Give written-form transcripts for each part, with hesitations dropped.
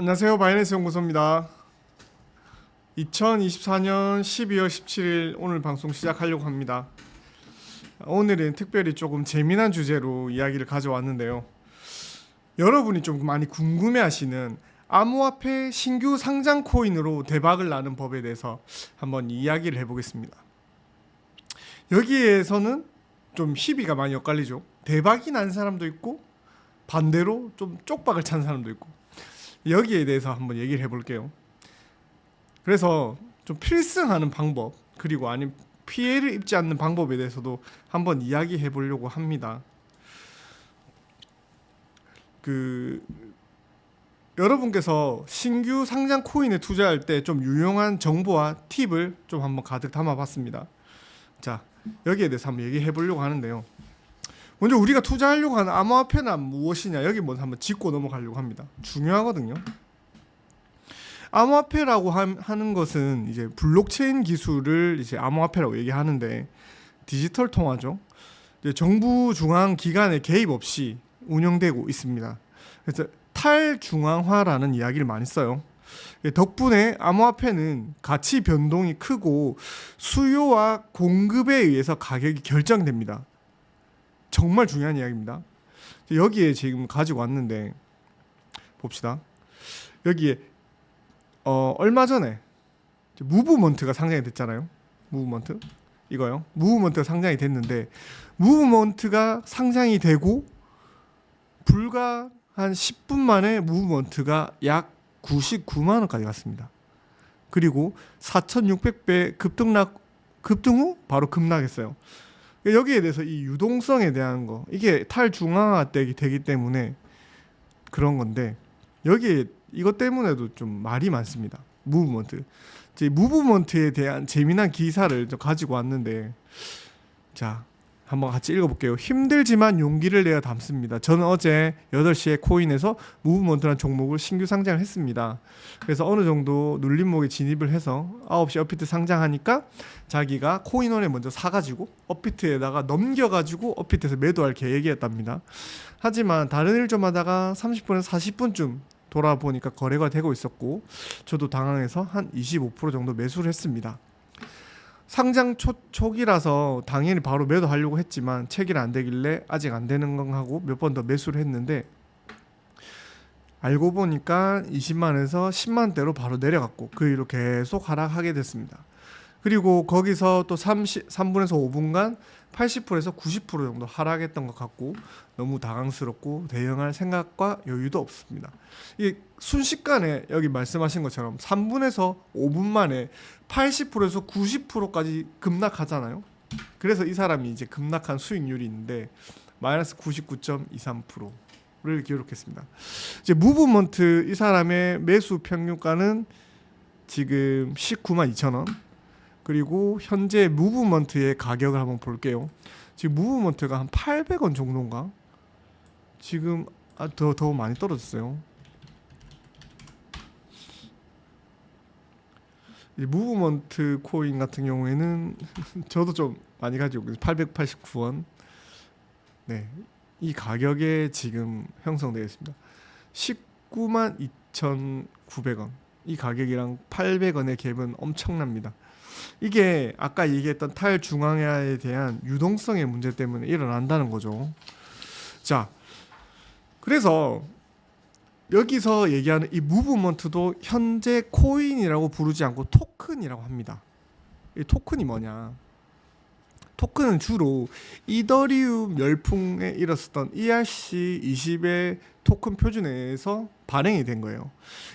안녕하세요. 바이낸스 연구소입니다. 2024년 12월 17일 오늘 방송 시작하려고 합니다. 오늘은 특별히 조금 재미난 주제로 이야기를 가져왔는데요. 여러분이 좀 많이 궁금해하시는 암호화폐 신규 상장 코인으로 대박을 나는 법에 대해서 한번 이야기를 해보겠습니다. 여기에서는 좀 희비가 많이 엇갈리죠. 대박이 난 사람도 있고 반대로 좀 쪽박을 찬 사람도 있고, 여기에 대해서 한번 얘기를 해볼게요. 그래서 좀 필승하는 방법, 그리고 아니면 피해를 입지 않는 방법에 대해서도 한번 이야기해 보려고 합니다. 여러분께서 신규 상장 코인에 투자할 때 좀 유용한 정보와 팁을 좀 한번 가득 담아봤습니다. 자, 여기에 대해서 한번 얘기해 보려고 하는데요. 먼저 우리가 투자하려고 하는 암호화폐는 무엇이냐, 여기 먼저 한번 짚고 넘어가려고 합니다. 중요하거든요. 암호화폐라고 하는 것은 이제 블록체인 기술을 이제 암호화폐라고 얘기하는데, 디지털 통화죠. 이제 정부 중앙 기관의 개입 없이 운영되고 있습니다. 그래서 탈중앙화라는 이야기를 많이 써요. 덕분에 암호화폐는 가치 변동이 크고 수요와 공급에 의해서 가격이 결정됩니다. 정말 중요한 이야기입니다. 여기에 지금 가지고 왔는데 봅시다. 여기에 얼마 전에 무브먼트가 상장이 됐잖아요. 무브먼트 이거요. 무브먼트가 상장이 됐는데, 무브먼트가 상장이 되고 불과 한 10분 만에 무브먼트가 약 99만 원까지 갔습니다. 그리고 4,600배 급등 후 바로 급락했어요. 여기에 대해서 이 유동성에 대한 거, 이게 탈중앙화 되기 때문에 그런 건데, 여기에 이것 때문에도 좀 말이 많습니다. 무브먼트. 이제 무브먼트에 대한 재미난 기사를 좀 가지고 왔는데, 자, 한번 같이 읽어볼게요. 힘들지만 용기를 내어 담습니다. 저는 어제 8시에 코인에서 무브먼트라는 종목을 신규 상장을 했습니다. 그래서 어느 정도 눌림목에 진입을 해서 9시 업비트 상장하니까 자기가 코인원에 먼저 사가지고 업비트에다가 넘겨가지고 업비트에서 매도할 계획이었답니다. 하지만 다른 일 좀 하다가 30분에서 40분쯤 돌아보니까 거래가 되고 있었고, 저도 당황해서 한 25% 정도 매수를 했습니다. 상장 초기라서 당연히 바로 매도하려고 했지만 체결 안 되길래 아직 안 되는 건 하고 몇 번 더 매수를 했는데, 알고 보니까 20만에서 10만대로 바로 내려갔고 그 이후로 계속 하락하게 됐습니다. 그리고 거기서 또 3분에서 5분간 80%에서 90% 정도 하락했던 것 같고, 너무 당황스럽고 대응할 생각과 여유도 없습니다. 이 순식간에 여기 말씀하신 것처럼 3분에서 5분 만에 80%에서 90%까지 급락하잖아요. 그래서 이 사람이 이제 급락한 수익률이 있는데 마이너스 99.23%를 기록했습니다. 이제 무브먼트 이 사람의 매수 평균가는 지금 192만 2천 원. 그리고 현재 무브먼트의 가격을 한번 볼게요. 지금 무브먼트가 한 800원 정도인가? 지금 더 많이 떨어졌어요. 이 무브먼트 코인 같은 경우에는 저도 좀 많이 가지고 889원. 네, 이 가격에 지금 형성되어 있습니다. 19만 2,900원. 이 가격이랑 800원의 갭은 엄청납니다. 이게 아까 얘기했던 탈중앙화에 대한 유동성의 문제 때문에 일어난다는 거죠. 자, 그래서 여기서 얘기하는 이 무브먼트도 현재 코인이라고 부르지 않고 토큰이라고 합니다. 이 토큰이 뭐냐? 토큰은 주로 이더리움 열풍에 일었었던 ERC20의 토큰 표준에서 발행이 된 거예요.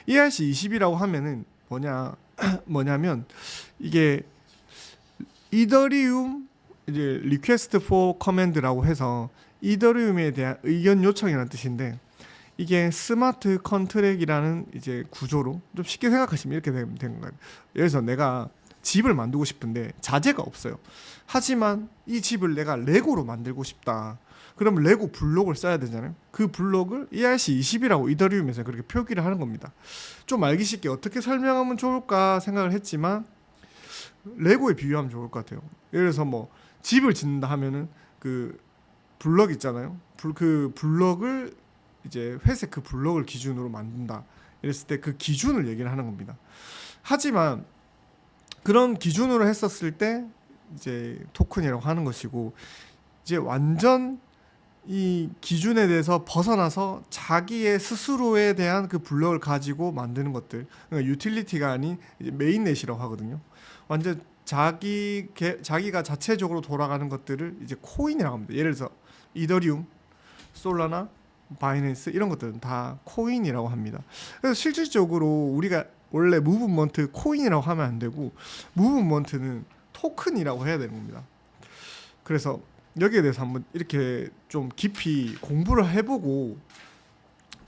ERC20이라고 하면은 뭐냐면 이게 이더리움 이제 리퀘스트 포 커맨드라고 해서 이더리움에 대한 의견 요청이라는 뜻인데, 이게 스마트 컨트랙이라는 이제 구조로 좀 쉽게 생각하시면 이렇게 된 거예요. 예를 들어서 내가 집을 만들고 싶은데 자재가 없어요. 하지만 이 집을 내가 레고로 만들고 싶다. 그러면 레고 블록을 써야 되잖아요. 그 블록을 ERC20이라고 이더리움에서 그렇게 표기를 하는 겁니다. 좀 알기 쉽게 어떻게 설명하면 좋을까 생각을 했지만 레고에 비유하면 좋을 것 같아요. 예를 들어서 뭐 집을 짓는다 하면은 그 블럭 있잖아요. 그 블럭을 이제 회색 그 블럭을 기준으로 만든다. 이랬을 때 그 기준을 얘기를 하는 겁니다. 하지만 그런 기준으로 했었을 때 이제 토큰이라고 하는 것이고, 이제 완전 이 기준에 대해서 벗어나서 자기의 스스로에 대한 그 블록을 가지고 만드는 것들, 그러니까 유틸리티가 아닌 이제 메인넷이라고 하거든요. 완전 자기가 자체적으로 돌아가는 것들을 이제 코인이라고 합니다. 예를 들어서 이더리움, 솔라나, 바이낸스 이런 것들은 다 코인이라고 합니다. 그래서 실질적으로 우리가 원래 무브먼트 코인이라고 하면 안 되고, 무브먼트는 토큰이라고 해야 되는 겁니다. 그래서 여기에 대해서 한번 이렇게 좀 깊이 공부를 해보고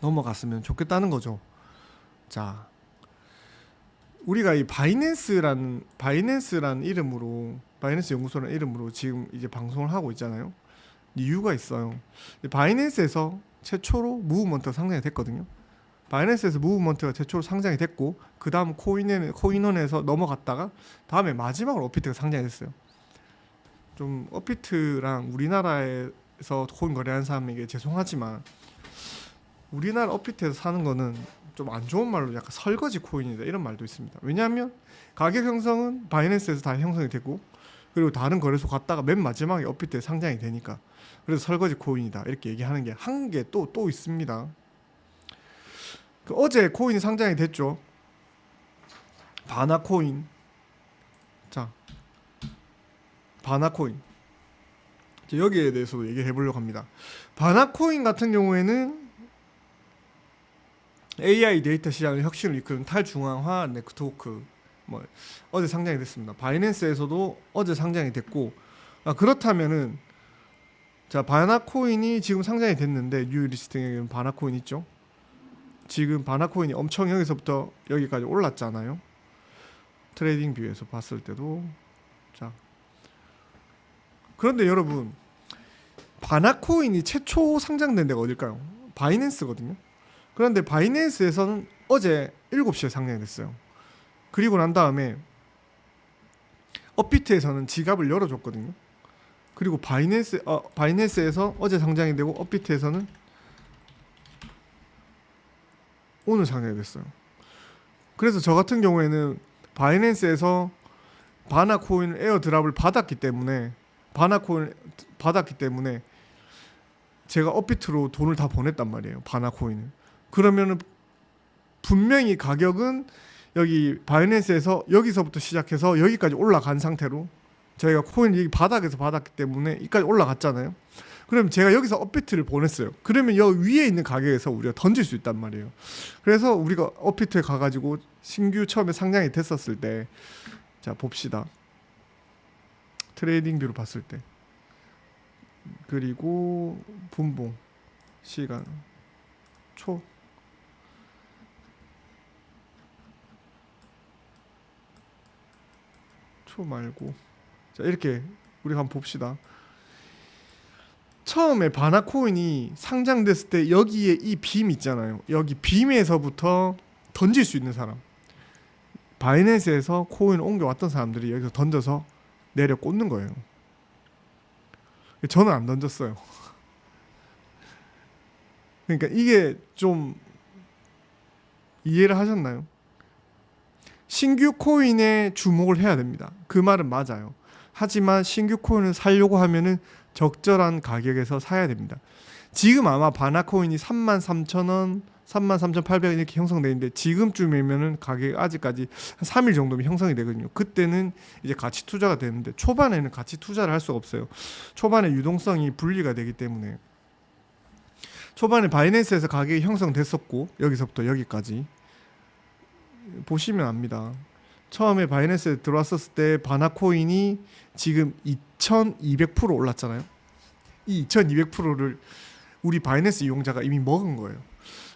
넘어갔으면 좋겠다는 거죠. 자, 우리가 이 바이낸스라는 이름으로, 바이낸스 연구소라는 이름으로 지금 이제 방송을 하고 있잖아요. 이유가 있어요. 바이낸스에서 최초로 무브먼트가 상장이 됐거든요. 바이낸스에서 무브먼트가 최초로 상장이 됐고, 그 다음 코인원에서 넘어갔다가 다음에 마지막으로 업비트가 상장이 됐어요. 좀 업비트랑 우리나라에서 코인 거래하는 사람에게 죄송하지만, 우리나라 업비트에서 사는 거는 좀 안 좋은 말로 약간 설거지 코인이다 이런 말도 있습니다. 왜냐하면 가격 형성은 바이낸스에서 다 형성이 되고, 그리고 다른 거래소 갔다가 맨 마지막에 업비트에 상장이 되니까, 그래서 설거지 코인이다 이렇게 얘기하는 게 한 개 또 있습니다. 어제 코인이 상장이 됐죠. 바나코인. 자, 바나코인. 여기에 대해서도 얘기해 보려고 합니다. 바나코인 같은 경우에는 AI 데이터 시장의 혁신을 이끄는 탈중앙화 네트워크, 어제 상장이 됐습니다. 바이낸스에서도 어제 상장이 됐고, 그렇다면은 자, 바나코인이 지금 상장이 됐는데, 뉴 리스팅에는 바나코인 있죠. 지금 바나코인이 엄청 여기서부터 여기까지 올랐잖아요. 트레이딩 뷰에서 봤을 때도. 자, 그런데 여러분, 바나코인이 최초 상장된 데가 어딜까요? 바이낸스거든요. 그런데 바이낸스에서는 어제 7시에 상장이 됐어요. 그리고 난 다음에 업비트에서는 지갑을 열어줬거든요. 그리고 바이낸스에서 어제 상장이 되고, 업비트에서는 오늘 상장이 됐어요. 그래서 저 같은 경우에는 바이낸스에서 바나코인 에어드랍을 받았기 때문에 제가 업비트로 돈을 다 보냈단 말이에요. 바나코인을. 그러면은 분명히 가격은 여기 바이낸스에서 여기서부터 시작해서 여기까지 올라간 상태로, 저희가 코인을 여기 바닥에서 받았기 때문에 여기까지 올라갔잖아요. 그럼 제가 여기서 업비트를 보냈어요. 그러면 여기 위에 있는 가격에서 우리가 던질 수 있단 말이에요. 그래서 우리가 업비트에 가가지고 신규 처음에 상장이 됐었을 때, 자 봅시다. 트레이딩 뷰로 봤을 때, 그리고 분봉 시간 초 말고, 자 이렇게 우리가 한번 봅시다. 처음에 바나코인이 상장됐을 때 여기에 이 빔 있잖아요. 여기 빔에서부터 던질 수 있는 사람, 바이낸스에서 코인을 옮겨왔던 사람들이 여기서 던져서 내려 꽂는 거예요. 저는 안 던졌어요. 그러니까 이게 좀 이해를 하셨나요? 신규 코인에 주목을 해야 됩니다. 그 말은 맞아요. 하지만 신규 코인을 사려고 하면은 적절한 가격에서 사야 됩니다. 지금 아마 바나코인이 33,000원, 33,800원 이렇게 형성되어 있는데, 지금쯤이면은 가격이 아직까지 한 3일 정도면 형성이 되거든요. 그때는 이제 가치 투자가 되는데, 초반에는 가치 투자를 할 수가 없어요. 초반에 유동성이 분리가 되기 때문에. 초반에 바이낸스에서 가격이 형성됐었고, 여기서부터 여기까지 보시면 압니다. 처음에 바이낸스에 들어왔었을 때 바나코인이 지금 2200% 올랐잖아요. 이 2200%를 우리 바이낸스 이용자가 이미 먹은 거예요.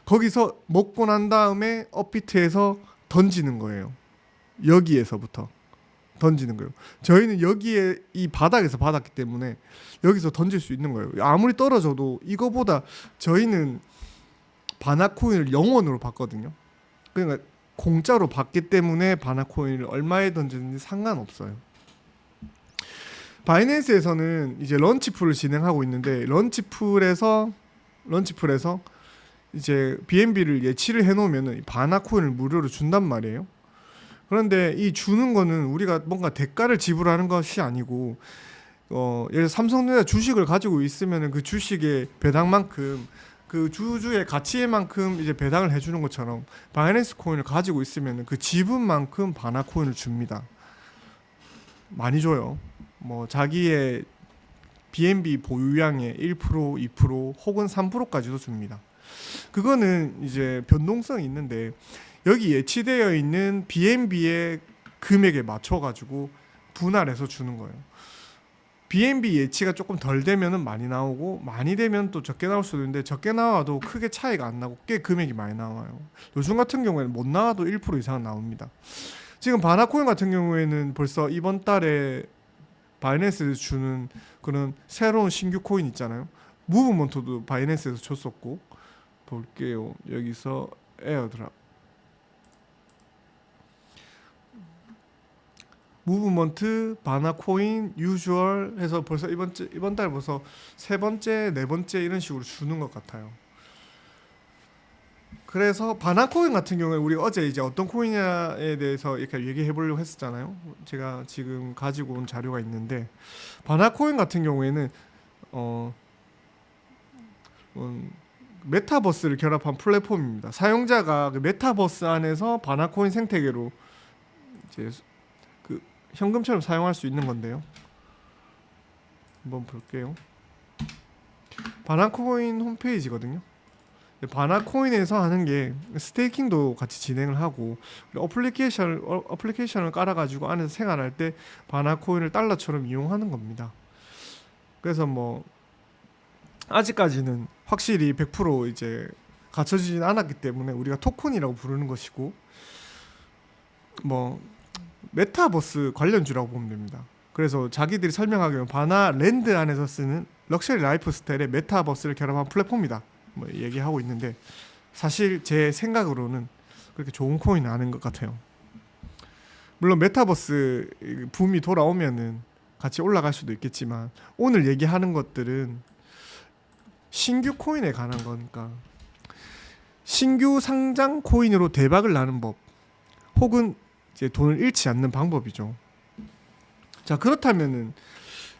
거기서 먹고 난 다음에 업비트에서 던지는 거예요. 여기에서부터 던지는 거예요. 저희는 여기에 이 바닥에서 받았기 때문에 여기서 던질 수 있는 거예요. 아무리 떨어져도 이거보다 저희는 바나코인을 0원으로 받거든요. 그러니까 공짜로 받기 때문에 바나코인을 얼마에 던지는지 상관없어요. 바이낸스에서는 이제 런치풀을 진행하고 있는데, 런치풀에서 이제 BNB를 예치를 해놓으면은 바나 코인을 무료로 준단 말이에요. 그런데 이 주는 거는 우리가 뭔가 대가를 지불하는 것이 아니고 예를 들어 삼성전자 주식을 가지고 있으면은 그 주식의 배당만큼 그 주주의 가치만큼 이제 배당을 해주는 것처럼 바이낸스 코인을 가지고 있으면은 그 지분만큼 바나 코인을 줍니다. 많이 줘요. 뭐 자기의 BNB 보유량의 1%, 2% 혹은 3%까지도 줍니다. 그거는 이제 변동성이 있는데 여기 예치되어 있는 BNB의 금액에 맞춰 가지고 분할해서 주는 거예요. BNB 예치가 조금 덜 되면은 많이 나오고 많이 되면 또 적게 나올 수도 있는데 적게 나와도 크게 차이가 안 나고 꽤 금액이 많이 나와요. 요즘 같은 경우에는 못 나와도 1% 이상 나옵니다. 지금 바나코인 같은 경우에는 벌써 이번 달에 바이낸스에서 주는 그런 새로운 신규 코인 있잖아요. 무브먼트도 바이낸스에서 줬었고 볼게요. 여기서 에어드랍 무브먼트, 바나코인, 유주얼 해서 벌써 이번 달 벌써 세 번째, 네 번째 이런 식으로 주는 것 같아요. 그래서 바나코인 같은 경우에 우리 어제 이제 어떤 코인이냐에 대해서 이렇게 얘기해 보려고 했었잖아요. 제가 지금 가지고 온 자료가 있는데 바나코인 같은 경우에는 어, 메타버스를 결합한 플랫폼입니다. 사용자가 그 메타버스 안에서 바나코인 생태계로 이제 그 현금처럼 사용할 수 있는 건데요. 한번 볼게요. 바나코인 홈페이지거든요. 바나코인에서 하는 게 스테이킹도 같이 진행을 하고 어플리케이션을 깔아가지고 안에서 생활할 때 바나코인을 달러처럼 이용하는 겁니다. 그래서 뭐 아직까지는 확실히 100% 이제 갖춰지진 않았기 때문에 우리가 토큰이라고 부르는 것이고 뭐 메타버스 관련주라고 보면 됩니다. 그래서 자기들이 설명하기로는 바나 랜드 안에서 쓰는 럭셔리 라이프 스타일의 메타버스를 결합한 플랫폼이다. 뭐 얘기하고 있는데 사실 제 생각으로는 그렇게 좋은 코인은 아닌 것 같아요. 물론 메타버스 붐이 돌아오면은 같이 올라갈 수도 있겠지만 오늘 얘기하는 것들은 신규 코인에 관한 거니까 신규 상장 코인으로 대박을 나는 법 혹은 이제 돈을 잃지 않는 방법이죠. 자, 그렇다면은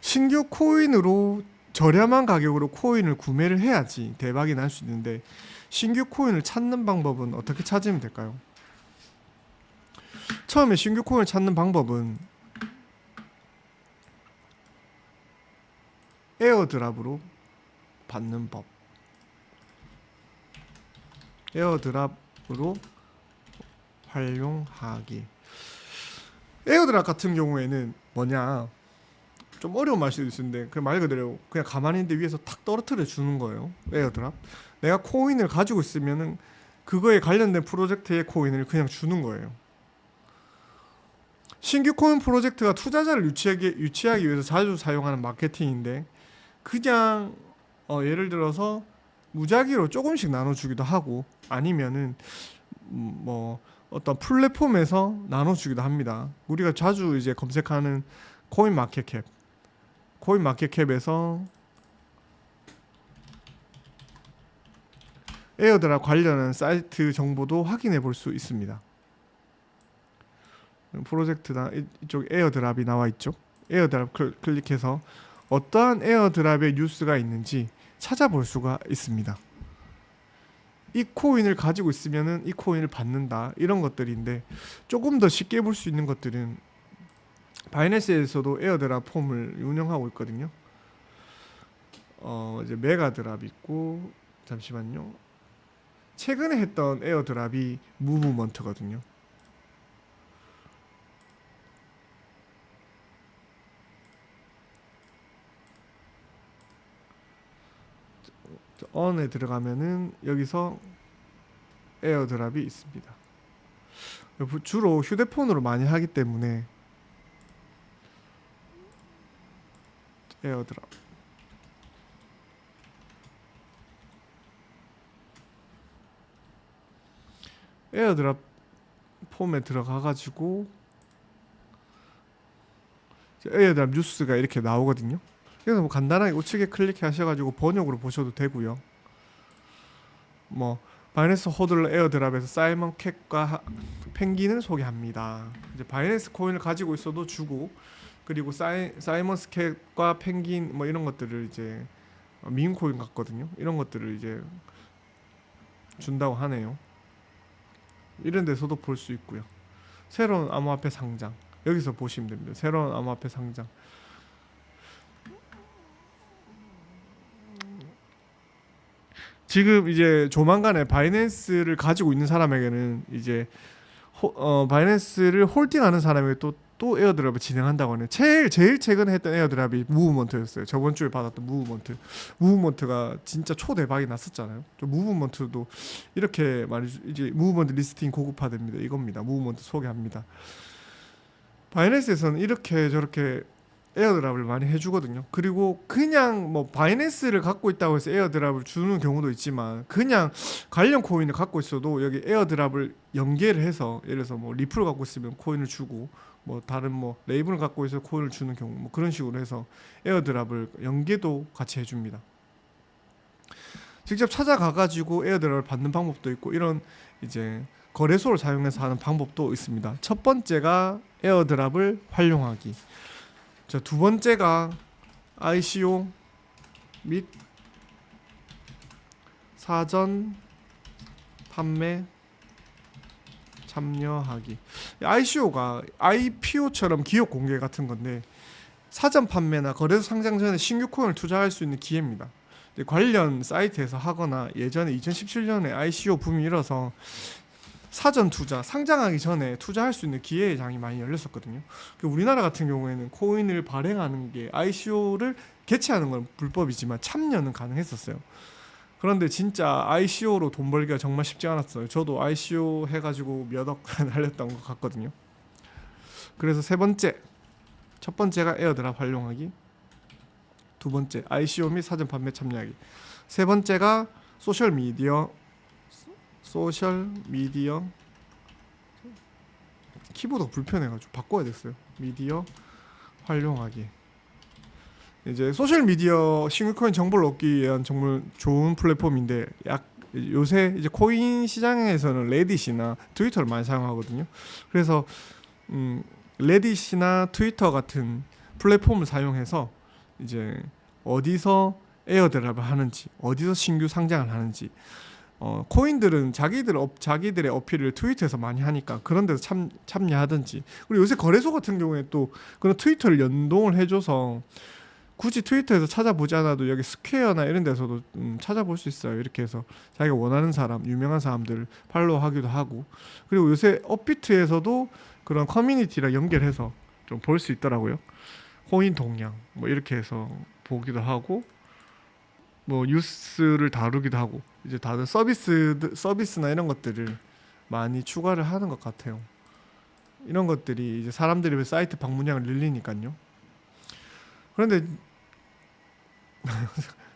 신규 코인으로 저렴한 가격으로 코인을 구매를 해야지 대박이 날 수 있는데 신규 코인을 찾는 방법은 어떻게 찾으면 될까요? 처음에 신규 코인을 찾는 방법은 에어드랍으로 받는 법. 에어드랍으로 활용하기. 에어드랍 같은 경우에는 뭐냐, 좀 어려운 말 수도 있는데 그 말 그대로 그냥 가만히 있는데 위에서 탁 떨어뜨려 주는 거예요. 에어드랍. 내가 코인을 가지고 있으면은 그거에 관련된 프로젝트의 코인을 그냥 주는 거예요. 신규 코인 프로젝트가 투자자를 유치하기 위해서 자주 사용하는 마케팅인데 그냥 예를 들어서 무작위로 조금씩 나눠주기도 하고 아니면은 뭐 어떤 플랫폼에서 나눠주기도 합니다. 우리가 자주 이제 검색하는 코인마켓캡에서 에어드랍 관련한 사이트 정보도 확인해 볼 수 있습니다. 프로젝트나 이쪽 에어드랍이 나와 있죠. 에어드랍 클릭해서 어떠한 에어드랍의 뉴스가 있는지 찾아볼 수가 있습니다. 이 코인을 가지고 있으면은 이 코인을 받는다 이런 것들인데 조금 더 쉽게 볼 수 있는 것들은 바이낸스에서도 에어드랍 폼을 운영하고 있거든요. 이제 메가드랍 있고 잠시만요. 최근에 했던 에어드랍이 무브먼트거든요. 언에 들어가면은 여기서 에어드랍이 있습니다. 주로 휴대폰으로 많이 하기 때문에 에어드랍 폼에 들어가가지고 에어드랍 뉴스가 이렇게 나오거든요. 그래서 뭐 간단하게 우측에 클릭하셔가지고 번역으로 보셔도 되고요. 뭐 바이낸스 호들러 에어드랍에서 사이먼 캣과 펭귄을 소개합니다. 이제 바이낸스 코인을 가지고 있어도 주고, 그리고 사이먼 캣과 펭귄 뭐 이런 것들을 이제 밈 코인 같거든요. 이런 것들을 이제 준다고 하네요. 이런 데서도 볼 수 있고요. 새로운 암호화폐 상장, 여기서 보시면 됩니다. 새로운 암호화폐 상장. 지금 이제 조만간에 바이낸스를 가지고 있는 사람에게는 이제 바이낸스를 홀딩하는 사람에게 또 에어드랍을 진행한다고 하네요. 제일 최근에 했던 에어드랍이 무브먼트였어요. 저번 주에 받았던 무브먼트가 진짜 초대박이 났었잖아요. 무브먼트도 이렇게 말이죠. 이제 무브먼트 리스팅 고급화됩니다. 이겁니다. 무브먼트 소개합니다. 바이낸스에서는 이렇게 저렇게 에어드랍을 많이 해주거든요. 그리고 그냥 뭐 바이낸스를 갖고 있다고 해서 에어드랍을 주는 경우도 있지만, 그냥 관련 코인을 갖고 있어도 여기 에어드랍을 연계를 해서, 예를 들어서 뭐 리플을 갖고 있으면 코인을 주고, 뭐 다른 뭐 레이븐을 갖고 있어 코인을 주는 경우, 뭐 그런 식으로 해서 에어드랍을 연계도 같이 해줍니다. 직접 찾아가가지고 에어드랍을 받는 방법도 있고, 이런 이제 거래소를 사용해서 하는 방법도 있습니다. 첫 번째가 에어드랍을 활용하기. 자, 두 번째가 ICO 및 사전 판매 참여하기. ICO가 IPO처럼 기업 공개 같은 건데, 사전 판매나 거래소 상장 전에 신규 코인을 투자할 수 있는 기회입니다. 관련 사이트에서 하거나, 예전에 2017년에 ICO 붐이 일어서 사전 투자, 상장하기 전에 투자할 수 있는 기회의 장이 많이 열렸었거든요. 우리나라 같은 경우에는 코인을 발행하는 게, ICO를 개최하는 건 불법이지만 참여는 가능했었어요. 그런데 진짜 ICO로 돈 벌기가 정말 쉽지 않았어요. 저도 ICO 해가지고 몇억 날렸던 것 같거든요. 그래서 첫 번째가 에어드랍 활용하기, 두 번째 ICO 및 사전 판매 참여하기, 세 번째가 소셜미디어 키보드가 불편해가지고 바꿔야 됐어요. 미디어 활용하기. 이제 소셜미디어 신규 코인 정보를 얻기 위한 정말 좋은 플랫폼인데, 요새 이제 코인 시장에서는 레딧이나 트위터를 많이 사용하거든요. 그래서 레딧이나 트위터 같은 플랫폼을 사용해서 이제 어디서 에어드랍을 하는지, 어디서 신규 상장을 하는지, 코인들은 자기들의 어필을 트위터에서 많이 하니까 그런 데서 참여하든지, 그리고 요새 거래소 같은 경우에 또 그런 트위터를 연동을 해줘서 굳이 트위터에서 찾아보지 않아도 여기 스퀘어나 이런 데서도 찾아볼 수 있어요. 이렇게 해서 자기가 원하는 사람, 유명한 사람들을 팔로우하기도 하고, 그리고 요새 업비트에서도 그런 커뮤니티랑 연결해서 좀 볼 수 있더라고요. 코인 동향 뭐 이렇게 해서 보기도 하고, 뭐 뉴스를 다루기도 하고, 이제 다들 서비스나 이런 것들을 많이 추가를 하는 것 같아요. 이런 것들이 이제 사람들이 사이트 방문량을 늘리니까요. 그런데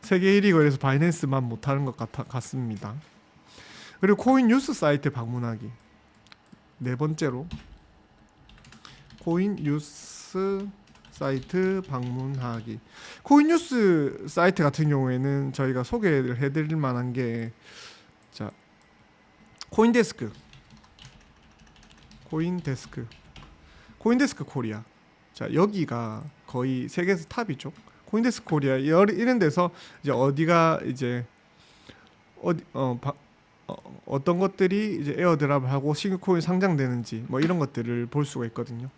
세계 1위 거래소 바이낸스만 못하는 것 같습니다. 그리고 코인 뉴스 사이트 방문하기. 네 번째로 코인 뉴스 사이트 방문하기. 코인 뉴스 사이트 같은 경우에는 저희가 소개를 해드릴 만한 게, 자, 코인데스크 코리아. 자, 여기가 거의 세계에서 탑이죠. 코인데스크 코리아 이런 데서 이제 어디가 이제 어떤 것들이 이제 에어드랍을 하고 신규 코인 상장되는지 뭐 이런 것들을 볼 수가 있거든요.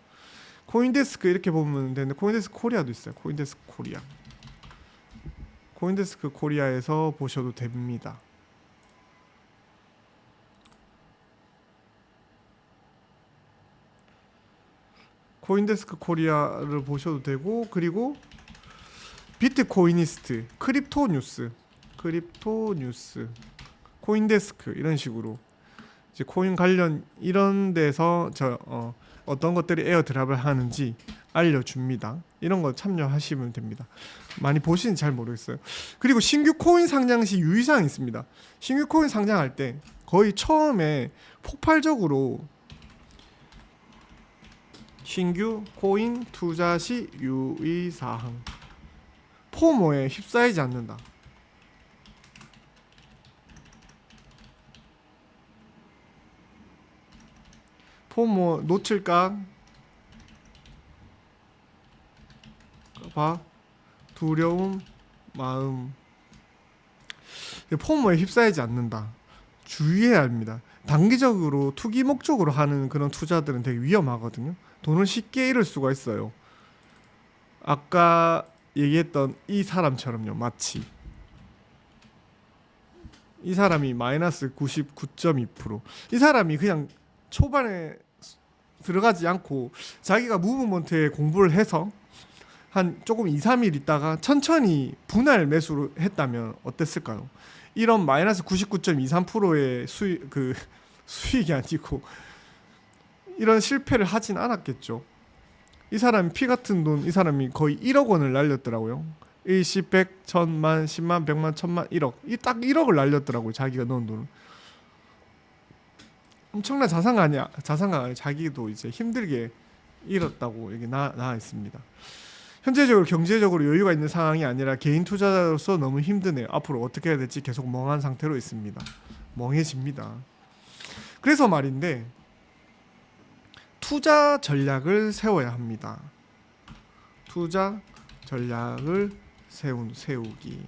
코인데스크 이렇게 보면 되는데, 코인데스크 코리아도 있어요. 코인데스크 코리아에서 보셔도 됩니다. 코인데스크 코리아를 보셔도 되고, 그리고 비트코이니스트, 크립토 뉴스, 코인데스크 이런 식으로 이제 코인 관련 이런 데서 어떤 것들이 에어드랍을 하는지 알려줍니다. 이런 거 참여하시면 됩니다. 많이 보시는지 잘 모르겠어요. 그리고 신규 코인 상장 시 유의사항이 있습니다. 신규 코인 상장할 때 거의 처음에 폭발적으로 신규 코인 투자 시 유의사항, 포모에 휩싸이지 않는다. 포모 놓칠까 봐 두려움 마음. 포모에 휩싸이지 않는다. 주의해야 합니다. 단기적으로 투기 목적으로 하는 그런 투자들은 되게 위험하거든요. 돈을 쉽게 잃을 수가 있어요. 아까 얘기했던 이 사람처럼요. 마치 이 사람이 마이너스 99.2%. 이 사람이 그냥 초반에 들어가지 않고 자기가 무브먼트에 공부를 해서 한 조금 2, 3일 있다가 천천히 분할 매수를 했다면 어땠을까요? 이런 마이너스 99.23%의 수익이 아니고 이런 실패를 하진 않았겠죠. 이 사람이 피 같은 돈, 이 사람이 거의 1억 원을 날렸더라고요. 1, 10, 100, 1000만, 10만, 100만, 1000만, 1억. 이 딱 1억을 날렸더라고요. 자기가 넣은 돈을. 엄청난 자산가 아니야. 자산가 자기도 이제 힘들게 잃었다고 여기 나와 있습니다. 현재적으로 경제적으로 여유가 있는 상황이 아니라 개인 투자자로서 너무 힘드네요. 앞으로 어떻게 해야 될지 계속 멍한 상태로 있습니다. 멍해집니다. 그래서 말인데 투자 전략을 세워야 합니다. 투자 전략을 세우기.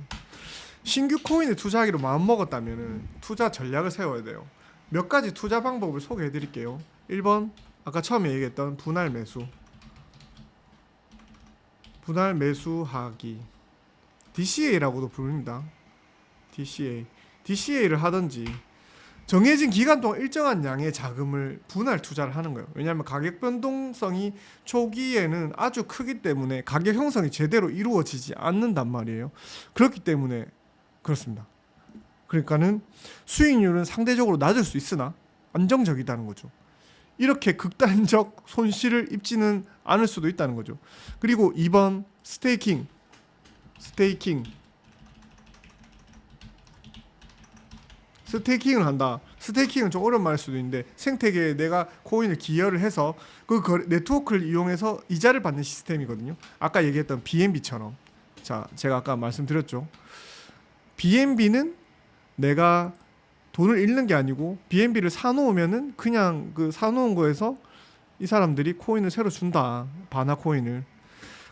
신규 코인에 투자하기로 마음먹었다면 투자 전략을 세워야 돼요. 몇 가지 투자 방법을 소개해 드릴게요. 1번 아까 처음에 얘기했던 분할 매수하기. DCA라고도 부릅니다. DCA를 하든지 정해진 기간 동안 일정한 양의 자금을 분할 투자를 하는 거예요. 왜냐하면 가격 변동성이 초기에는 아주 크기 때문에 가격 형성이 제대로 이루어지지 않는단 말이에요. 그렇기 때문에 그렇습니다. 그러니까는 수익률은 상대적으로 낮을 수 있으나 안정적이다는 거죠. 이렇게 극단적 손실을 입지는 않을 수도 있다는 거죠. 그리고 2번 스테이킹을 한다. 스테이킹은 좀 어려운 말일 수도 있는데 생태계에 내가 코인을 기여를 해서 그 네트워크를 이용해서 이자를 받는 시스템이거든요. 아까 얘기했던 BNB처럼. 자, 제가 아까 말씀드렸죠. BNB는 내가 돈을 잃는 게 아니고 BNB를 사놓으면은 그냥 그 사놓은 거에서 이 사람들이 코인을 새로 준다. 바나 코인을.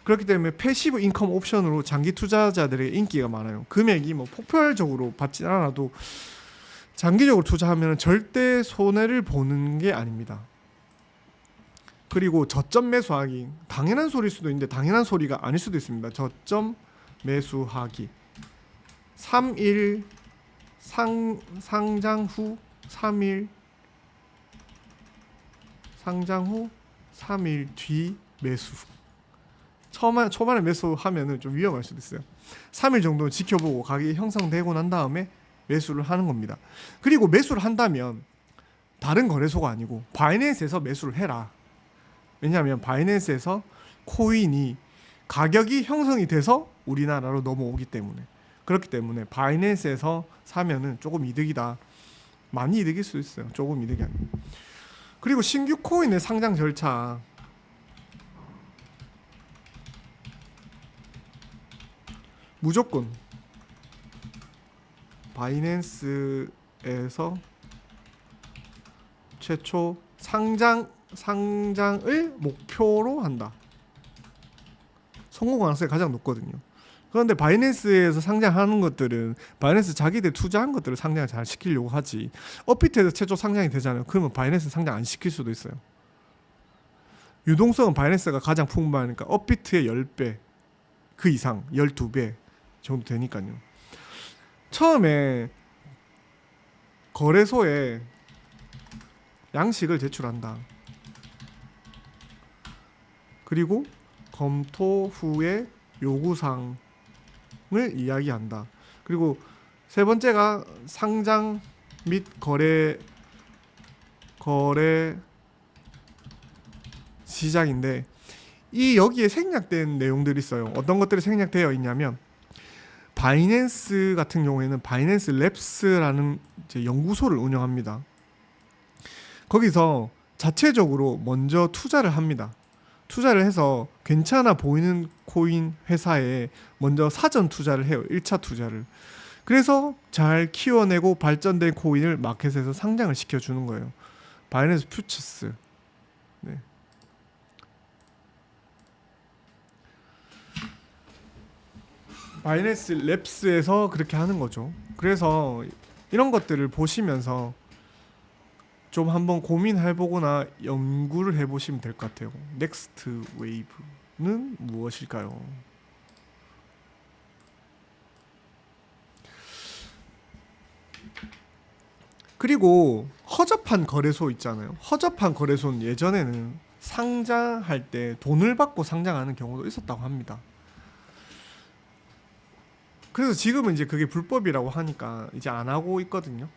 그렇기 때문에 패시브 인컴 옵션으로 장기 투자자들에게 인기가 많아요. 금액이 뭐 폭발적으로 받지 않아도 장기적으로 투자하면 절대 손해를 보는 게 아닙니다. 그리고 저점 매수하기. 당연한 소리일 수도 있는데 당연한 소리가 아닐 수도 있습니다. 저점 매수하기. 3일 상장 후 3일 상장 후 3일 뒤 매수. 초반에 매수하면은 좀 위험할 수도 있어요. 3일 정도 지켜보고 가격이 형성되고 난 다음에 매수를 하는 겁니다. 그리고 매수를 한다면 다른 거래소가 아니고 바이낸스에서 매수를 해라. 왜냐하면 바이낸스에서 코인이 가격이 형성이 돼서 우리나라로 넘어오기 때문에. 그렇기 때문에 바이낸스에서 사면은 조금 이득이다. 많이 이득일 수 있어요. 조금 이득이 아니고. 그리고 신규 코인의 상장 절차. 무조건 바이낸스에서 최초 상장을 목표로 한다. 성공 가능성이 가장 높거든요. 그런데 바이낸스에서 상장하는 것들은 바이낸스 자기들 투자한 것들을 상장을 잘 시키려고 하지. 업비트에서 최초 상장이 되잖아요. 그러면 바이낸스 상장 안 시킬 수도 있어요. 유동성은 바이낸스가 가장 풍부하니까 업비트의 10배 그 이상 12배 정도 되니까요. 처음에 거래소에 양식을 제출한다. 그리고 검토 후에 요구사항을 이야기한다. 그리고 세 번째가 상장 및 거래 시작인데 이 여기에 생략된 내용들이 있어요. 어떤 것들이 생략되어 있냐면 바이낸스 같은 경우에는 바이낸스 랩스라는 이제 연구소를 운영합니다. 거기서 자체적으로 먼저 투자를 합니다. 투자를 해서 괜찮아 보이는 코인 회사에 먼저 사전 투자를 해요. 1차 투자를. 그래서 잘 키워내고 발전된 코인을 마켓에서 상장을 시켜주는 거예요. 바이낸스 퓨처스. 바이낸스 랩스에서 그렇게 하는 거죠. 그래서 이런 것들을 보시면서 좀 한번 고민해보거나 연구를 해보시면 될 것 같아요. 넥스트 웨이브는 무엇일까요? 그리고 허접한 거래소 있잖아요. 허접한 거래소는 예전에는 상장할 때 돈을 받고 상장하는 경우도 있었다고 합니다. 그래서 지금은 이제 그게 불법이라고 하니까 이제 안 하고 있거든요.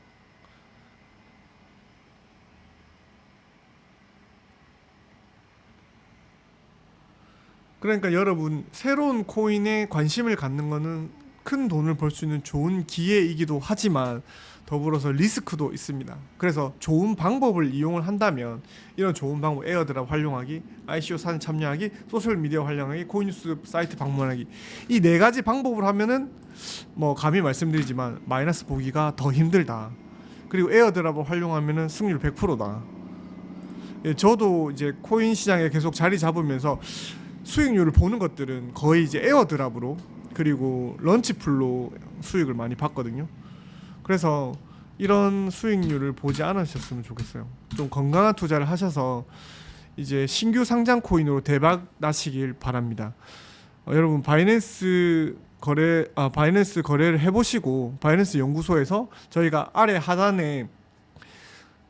그러니까 여러분 새로운 코인에 관심을 갖는 거는 큰 돈을 벌 수 있는 좋은 기회이기도 하지만 더불어서 리스크도 있습니다. 그래서 좋은 방법을 이용을 한다면 이런 좋은 방법 에어드랍 활용하기, ICO 사전 참여하기, 소셜미디어 활용하기, 코인뉴스 사이트 방문하기 이 네 가지 방법을 하면은 뭐 감히 말씀드리지만 마이너스 보기가 더 힘들다. 그리고 에어드랍을 활용하면은 승률 100%다. 예, 저도 이제 코인 시장에 계속 자리 잡으면서 수익률을 보는 것들은 거의 이제 에어드랍으로 그리고 런치풀로 수익을 많이 봤거든요. 그래서 이런 수익률을 보지 않으셨으면 좋겠어요. 좀 건강한 투자를 하셔서 이제 신규 상장 코인으로 대박 나시길 바랍니다. 여러분 바이낸스 거래를 해보시고 바이낸스 연구소에서 저희가 아래 하단에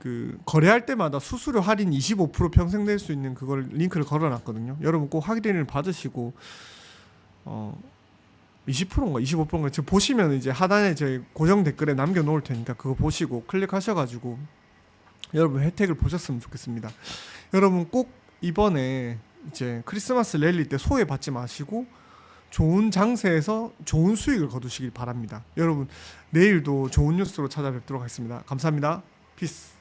그 거래할 때마다 수수료 할인 25% 평생 낼 수 있는 그걸 링크를 걸어놨거든요. 여러분 꼭 확인을 받으시고 20%인가 25%인가 지금 보시면 이제 하단에 저희 고정 댓글에 남겨놓을 테니까 그거 보시고 클릭하셔가지고 여러분 혜택을 보셨으면 좋겠습니다. 여러분 꼭 이번에 이제 크리스마스 랠리 때 소외받지 마시고 좋은 장세에서 좋은 수익을 거두시길 바랍니다. 여러분 내일도 좋은 뉴스로 찾아뵙도록 하겠습니다. 감사합니다. 피스.